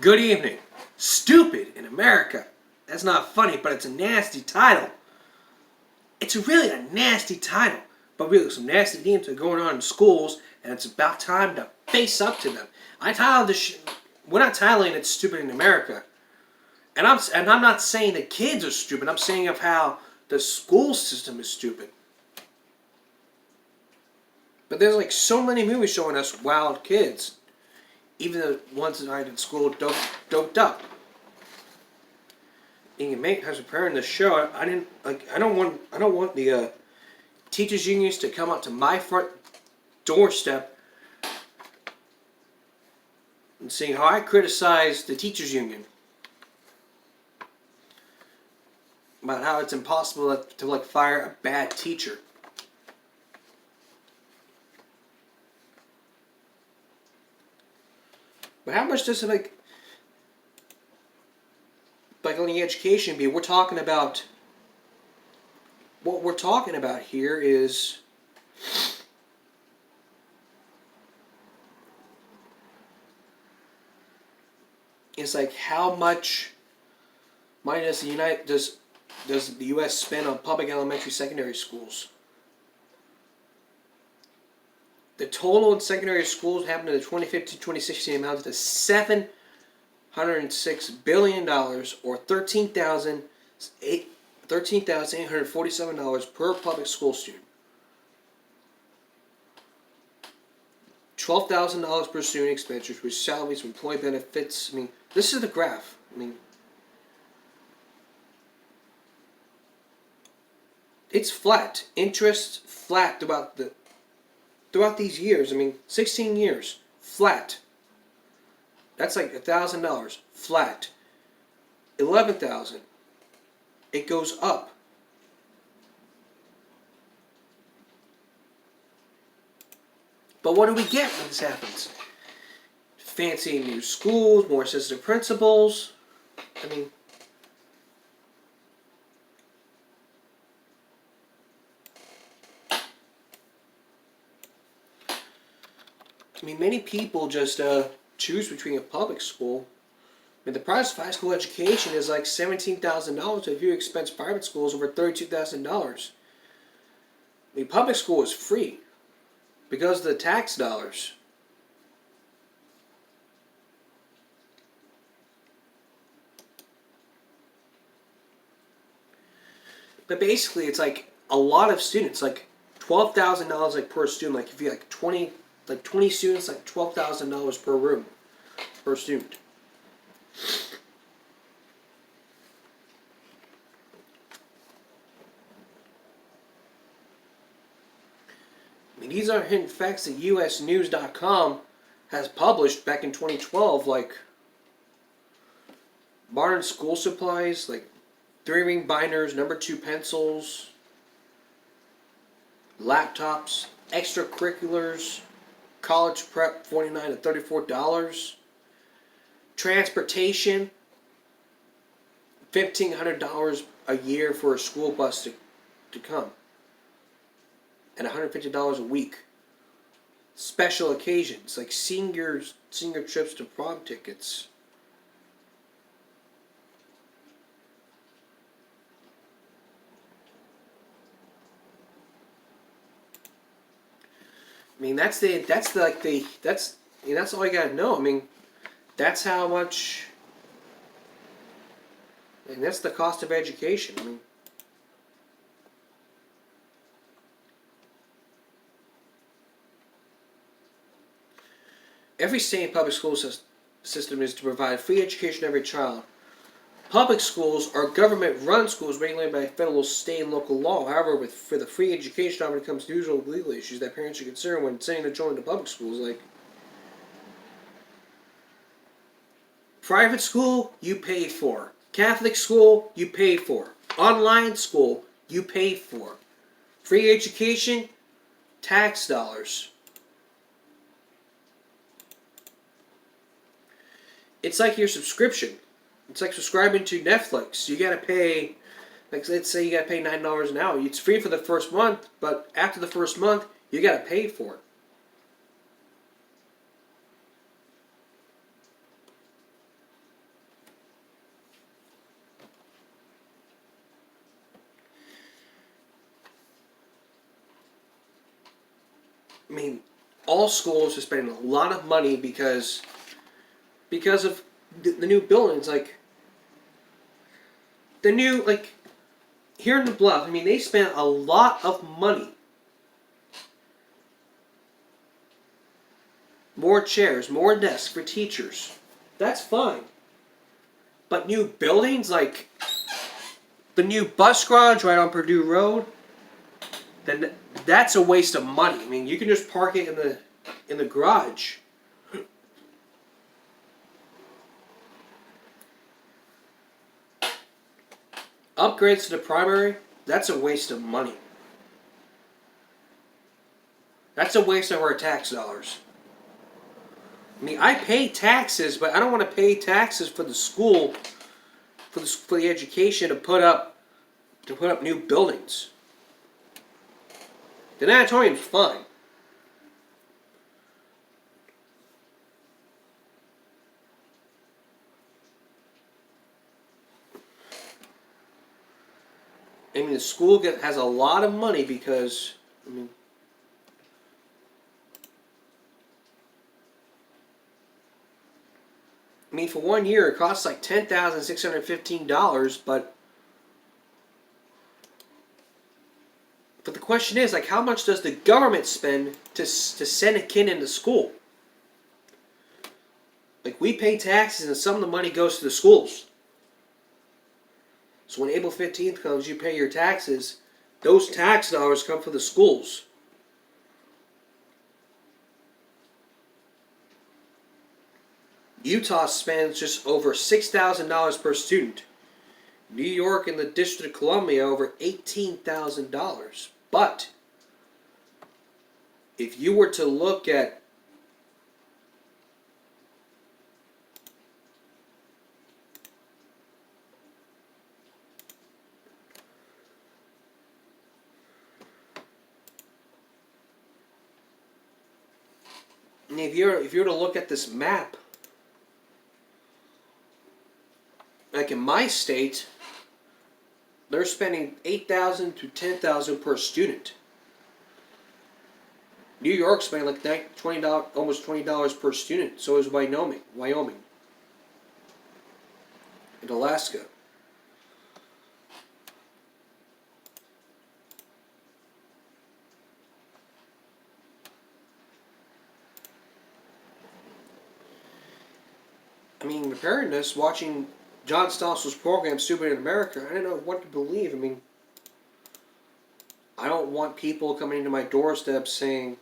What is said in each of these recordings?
Good evening. Stupid in America. That's not funny, but it's a nasty title. It's really a nasty title. But really, some nasty things are going on in schools, and it's about time to face up to them. I titled this. We're not titling it "Stupid in America," and I'm not saying the kids are stupid. I'm saying of how the school system is stupid. But there's like so many movies showing us wild kids, even the ones that I in school doped up. Being a mate has preparing the show. I don't want the teachers unions to come up to my front doorstep and seeing how I criticize the teachers union about how it's impossible to fire a bad teacher. But how much does it on the education be? We're talking about what we're talking about here is like how much money does the U.S. spend on public elementary secondary schools? The total in secondary schools happened in the 2015-2016 amounted to $706 billion, or $13,847 per public school student. $12,000 per student expenditures, which salaries, employee benefits. I mean, this is the graph. I mean, it's flat. Interest flat throughout these years. I mean, 16 years, flat. That's like $1,000, flat. 11,000. It goes up. But what do we get when this happens? Fancy new schools, more assistant principals. I mean, many people just choose between a public school. I mean, the price of high school education is like $17,000. If you expense private schools over $32,000. I mean, public school is free because of the tax dollars. But basically, it's like a lot of students, like $12,000 per student. Like if you 20 students, like $12,000 per room per student. I mean, these are hidden facts that USnews.com has published back in 2012, like modern school supplies, like 3-ring binders, number 2 pencils, laptops, extracurriculars, college prep, $49 to $34, transportation, $1,500 a year for a school bus to come, and $150 a week. Special occasions like senior trips to prom tickets. I mean, that's all you gotta know. I mean, that's how much, and that's the cost of education. I mean, every state and public school system is to provide free education to every child. Public schools are government-run schools regulated by federal, state, and local law. However, for the free education when it comes to usual legal issues that parents should consider when sending their children to public schools, like private school, you pay for. Catholic school, you pay for. Online school, you pay for. Free education, tax dollars. It's like your subscription. It's like subscribing to Netflix. You gotta pay, like let's say you gotta pay $9 an hour. It's free for the first month, but after the first month, you gotta pay for it. I mean, all schools are spending a lot of money because of the new buildings, like the new, like here in the Bluff. I mean, they spent a lot of money. More chairs, more desks for teachers. That's fine. But new buildings, like the new bus garage right on Purdue Road, then that's a waste of money. I mean, you can just park it in the garage. Upgrades to the primary, that's a waste of money. That's a waste of our tax dollars. I mean, I pay taxes, but I don't want to pay taxes for the school, for the education to put up new buildings. The natatorium's fine. I mean, the school has a lot of money because, I mean, for 1 year it costs like $10,615, but the question is, like, how much does the government spend to send a kid into school? Like, we pay taxes and some of the money goes to the schools. So when April 15th comes, you pay your taxes. Those tax dollars come from the schools. Utah spends just over $6,000 per student. New York and the District of Columbia over $18,000. But if you were to look at if you were to look at this map, like in my state, they're spending $8,000 to $10,000 per student. New York's spending like $20, almost $20 per student. So is Wyoming, and Alaska. I mean, comparing this, watching John Stossel's program, Stupid in America, I don't know what to believe. I mean, I don't want people coming into my doorstep saying,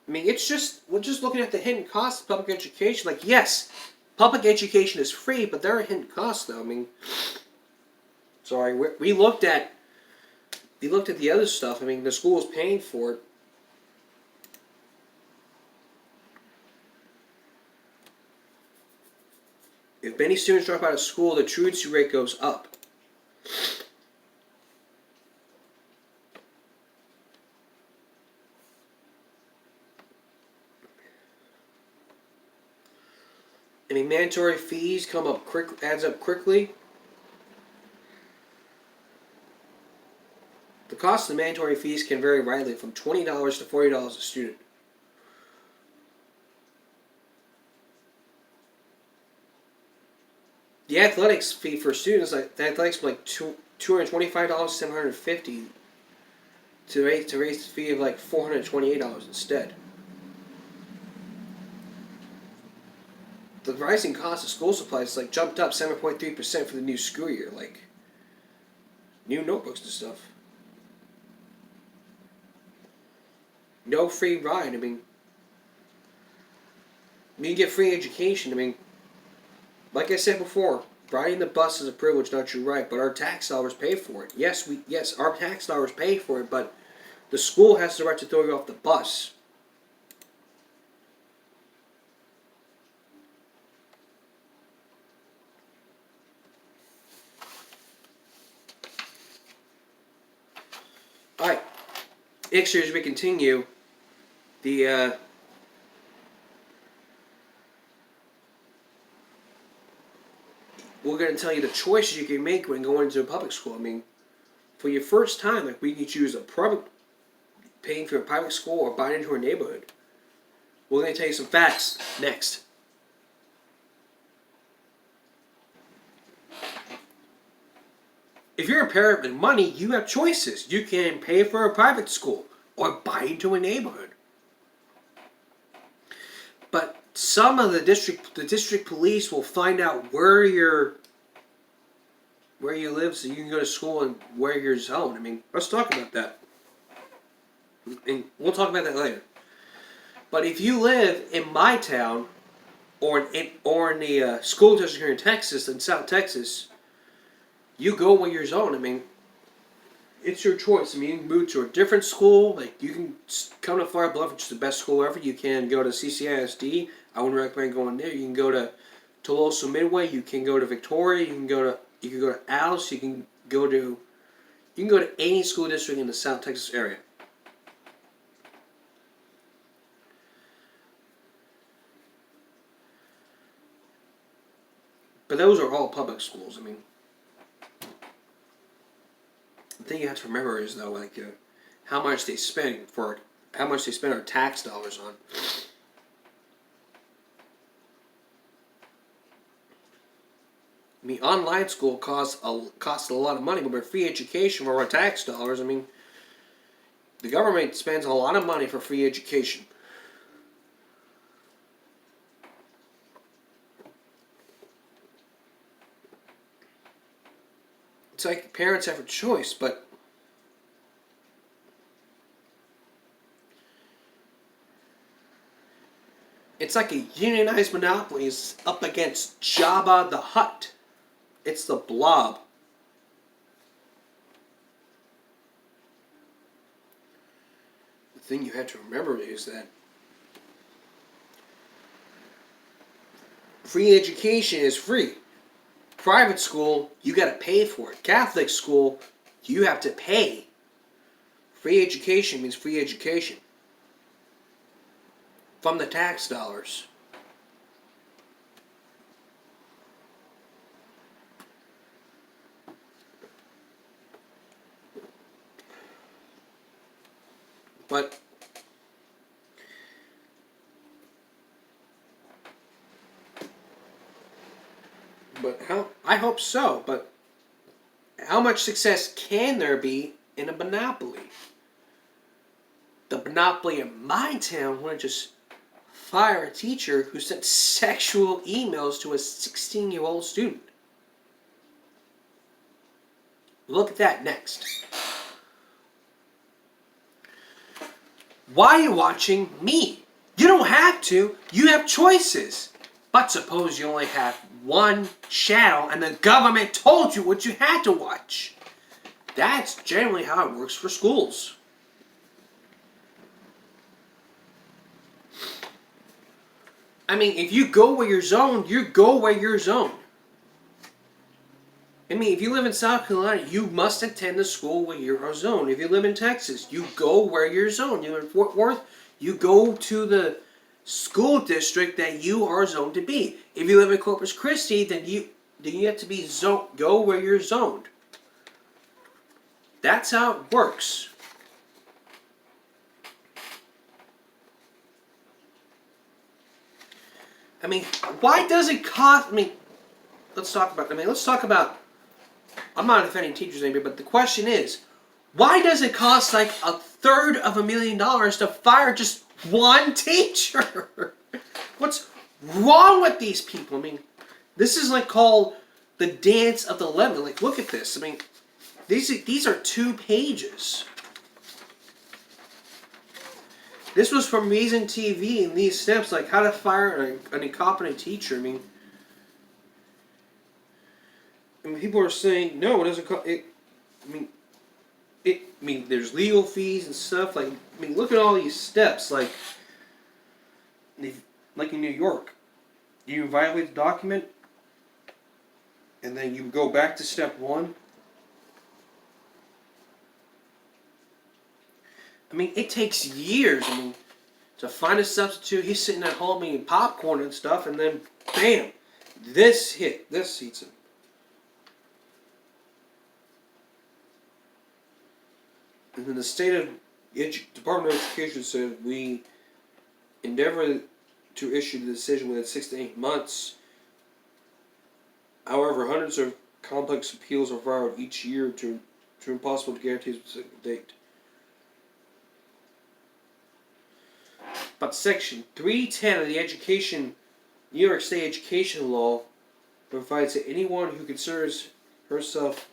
I mean, we're just looking at the hidden costs of public education. Like, yes, public education is free, but there are hidden costs, though. I mean, sorry, we looked at the other stuff. I mean, the school is paying for it. If many students drop out of school, the truancy rate goes up. I mean, mandatory fees adds up quickly. The cost of the mandatory fees can vary widely from $20 to $40 a student. The athletics fee for students, like the athletics, like $225, $750 to raise the fee of like $428 instead. The rising cost of school supplies like jumped up 7.3% for the new school year, like new notebooks and stuff. No free ride. I mean, you get free education. I mean, like I said before, riding the bus is a privilege, not your right. But our tax dollars pay for it. Yes, our tax dollars pay for it, but the school has the right to throw you off the bus. All right. Next year, as we continue, the we're going to tell you the choices you can make when going into a public school. I mean, for your first time, like, we can choose paying for a private school or buying into a neighborhood. We're going to tell you some facts next. If you're a parent with money, you have choices. You can pay for a private school or buy into a neighborhood. But some of the district police will find out where you live, so you can go to school and where you're zoned. I mean, let's talk about that. And we'll talk about that later. But if you live in my town, or in the school district here in Texas, in South Texas, you go where you're zoned. I mean, it's your choice. I mean, you can move to a different school. Like, you can come to Fire Bluff, which is the best school ever. You can go to CCISD. I wouldn't recommend going there. You can go to Tolosa Midway. You can go to Victoria. You can go to Alice. You can go to any school district in the South Texas area. But those are all public schools. I mean, the thing you have to remember is, though, like, how much they spend our tax dollars on. I mean, online school costs a lot of money, but with free education for our tax dollars, I mean, the government spends a lot of money for free education. It's like parents have a choice, but it's like a unionized monopoly is up against Jabba the Hutt. It's the Blob. The thing you have to remember is that free education is free. Private school, you got to pay for it. Catholic school, you have to pay. Free education means free education. From the tax dollars. But I hope so, but how much success can there be in a monopoly? The monopoly in my town wouldn't just fire a teacher who sent sexual emails to a 16-year-old student. Look at that next. Why are you watching me? You don't have to. You have choices. But suppose you only have one channel and the government told you what you had to watch. That's generally how it works for schools. I mean, if you go where you're zoned, you go where you're zoned. I mean, if you live in South Carolina, you must attend the school where you're zoned. If you live in Texas, you go where you're zoned. You live in Fort Worth, you go to the school district that you are zoned to be. If you live in Corpus Christi, then you have to be zoned. Go where you're zoned. That's how it works. I mean, why does it cost? I mean, let's talk about. I'm not defending teachers anymore, but the question is, why does it cost like $350,000 to fire just one teacher? What's wrong with these people? I mean, this is like called the dance of the lemon. Like, look at this. I mean, these are 2 pages. This was from Reason TV, and these steps, like how to fire an incompetent teacher. I mean, people are saying no, it doesn't. I mean, there's legal fees and stuff. Like, I mean, look at all these steps. Like in New York, you violate the document, and then you go back to step 1. I mean, it takes years. I mean, to find a substitute. He's sitting at home eating popcorn and stuff, and then bam, this seats him. And then the Department of Education said we endeavor to issue the decision within 6 to 8 months. However, hundreds of complex appeals are filed each year to impossible to guarantee a specific date. But Section 310 of the New York State Education Law provides that anyone who considers herself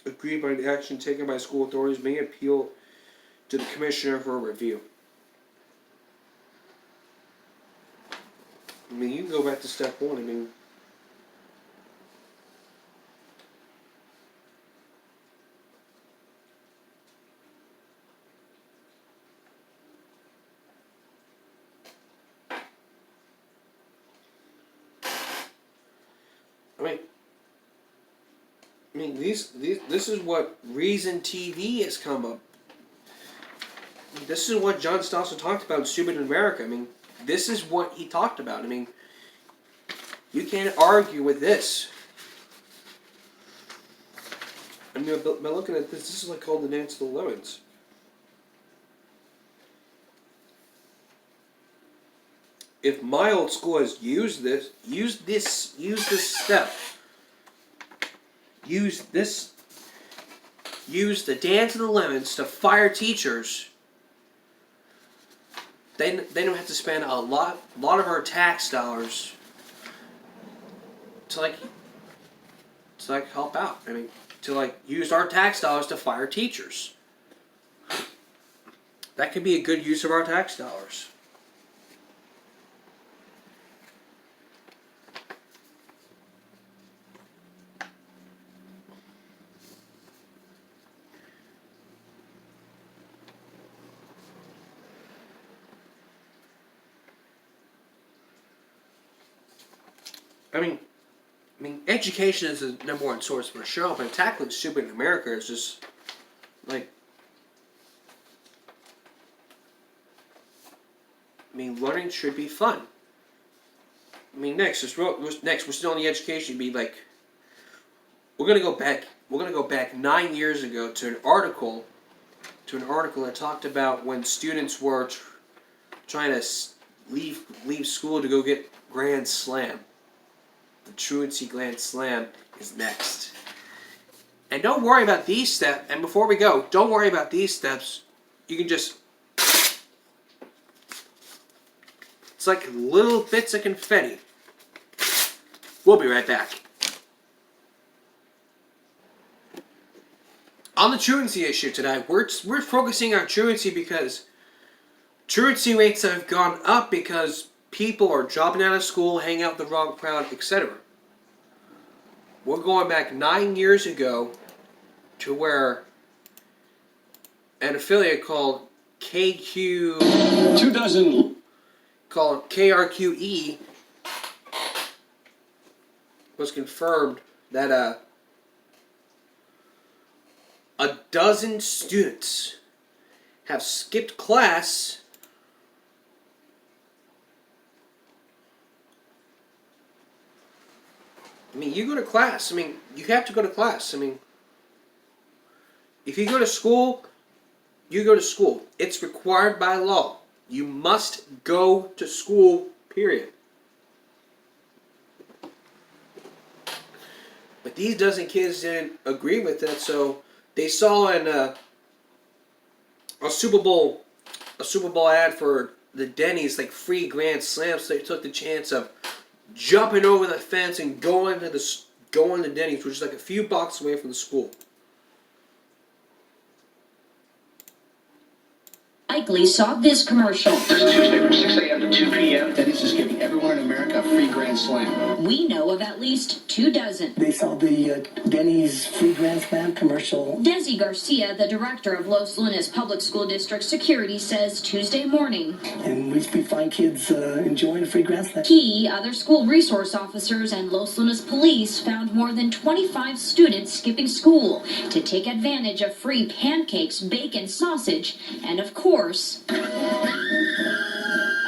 aggrieved by the action taken by school authorities may appeal to the commissioner for a review. I mean, you can go back to step one. I mean, this is what Reason TV has come up. This is what John Stossel talked about in Stupid in America. I mean, this is what he talked about. I mean, you can't argue with this. I mean, by looking at this is like called the Dance of the Lemons. If my old school has used this step, use the Dance of the Lemons to fire teachers, they don't have to spend a lot of our tax dollars to help out. I mean, to use our tax dollars to fire teachers. That could be a good use of our tax dollars. I mean, education is the number one source for a show, but tackling Stupid in America is just learning should be fun. I mean, we're still on the education. We're gonna go back 9 years ago to an article that talked about when students were trying to leave school to go get Grand Slam. The truancy Grand Slam is next. And don't worry about these steps. And before we go, don't worry about these steps. You can just... It's like little bits of confetti. We'll be right back. On the truancy issue tonight, we're focusing on truancy because truancy rates have gone up because people are dropping out of school, hanging out with the wrong crowd, etc. We're going back 9 years ago to where an affiliate called KRQE was confirmed that a dozen students have skipped class I mean, you go to class. I mean, you have to go to class. I mean, if you go to school, you go to school. It's required by law. You must go to school, period. But these dozen kids didn't agree with it, so they saw in a Super Bowl ad for the Denny's, like free Grand Slams. So they took the chance of jumping over the fence and going to Denny's, which is like a few blocks away from the school. Likely saw this commercial. This Tuesday from 6 a.m. to 2 p.m. Denny's is giving everyone in America a free Grand Slam. We know of at least 2 dozen. They saw the Denny's free Grand Slam commercial. Desi Garcia, the director of Los Lunas Public School District Security, says Tuesday morning. And we find kids enjoying a free Grand Slam. He, other school resource officers, and Los Lunas police found more than 25 students skipping school to take advantage of free pancakes, bacon, sausage, and of course,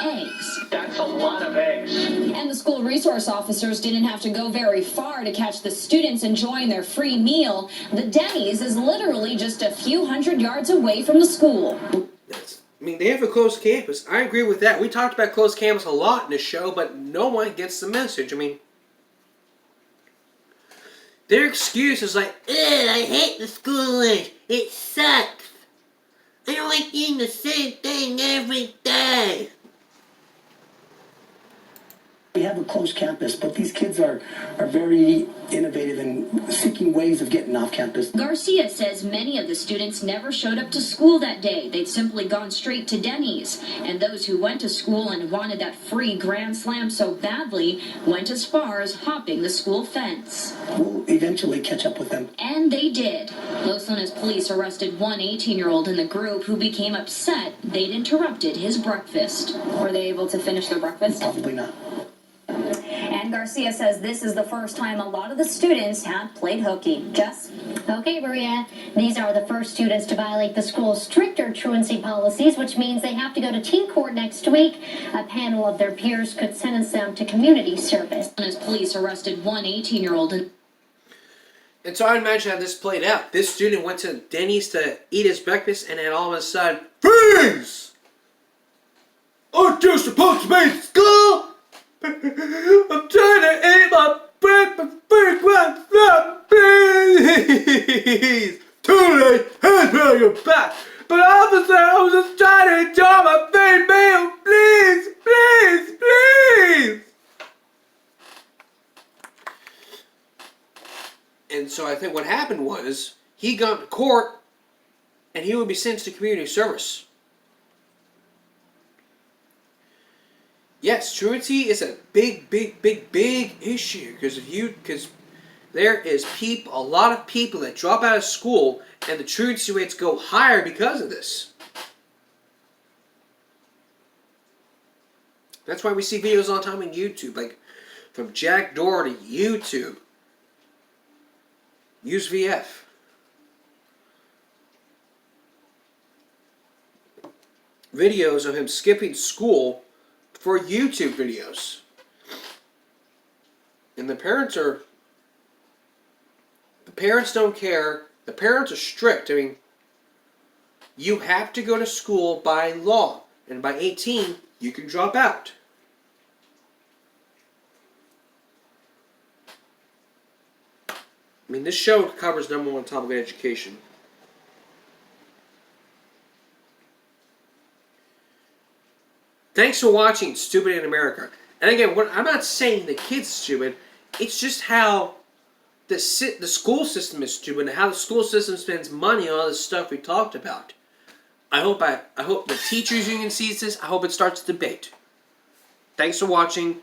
eggs. That's a lot of eggs. And the school resource officers didn't have to go very far to catch the students enjoying their free meal. The Denny's is literally just a few hundred yards away from the school. They have a closed campus. I agree with that. We talked about closed campus a lot in this show, but no one gets the message. Their excuse is like, ugh, I hate the school lunch. It sucks. I don't like eating the same thing every day. We have a closed campus, but these kids are very innovative and seeking ways of getting off campus. Garcia says many of the students never showed up to school that day. They'd simply gone straight to Denny's. And those who went to school and wanted that free Grand Slam so badly went as far as hopping the school fence. We'll eventually catch up with them. And they did. Los Lunas police arrested one 18-year-old in the group who became upset they'd interrupted his breakfast. Were they able to finish their breakfast? Probably not. And Garcia says this is the first time a lot of the students have played hooky. Jess? Okay, Maria. These are the first students to violate the school's stricter truancy policies, which means they have to go to teen court next week. A panel of their peers could sentence them to community service. As police arrested one 18-year-old. And so I imagine how this played out. This student went to Denny's to eat his breakfast, and then all of a sudden, freeze! Aren't you supposed to be in school? I'm trying to eat my breakfast, please! Too late, hands behind your back. But officer, I was just trying to enjoy my free meal. Please, please, please! And so I think what happened was, he got to court, and he would be sentenced to community service. Yes, truancy is a big issue because there is a lot of people that drop out of school, and the truancy rates go higher because of this. That's why we see videos all the time on YouTube, like from Jack Doherty, YouTube. Use VF. Videos of him skipping school for YouTube videos. And the parents don't care. The parents are strict. You have to go to school by law. And by 18, you can drop out. This show covers #1 topic of education. Thanks for watching Stupid in America. And again, I'm not saying the kids are stupid. It's just how the school system is stupid and how the school system spends money on all this stuff we talked about. I hope the teachers union sees this. I hope it starts a debate. Thanks for watching.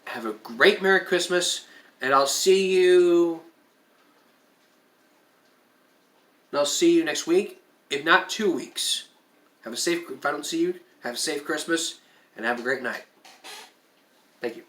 Have a great Merry Christmas, and I'll see you next week, if not 2 weeks. If I don't see you, have a safe Christmas, and have a great night. Thank you.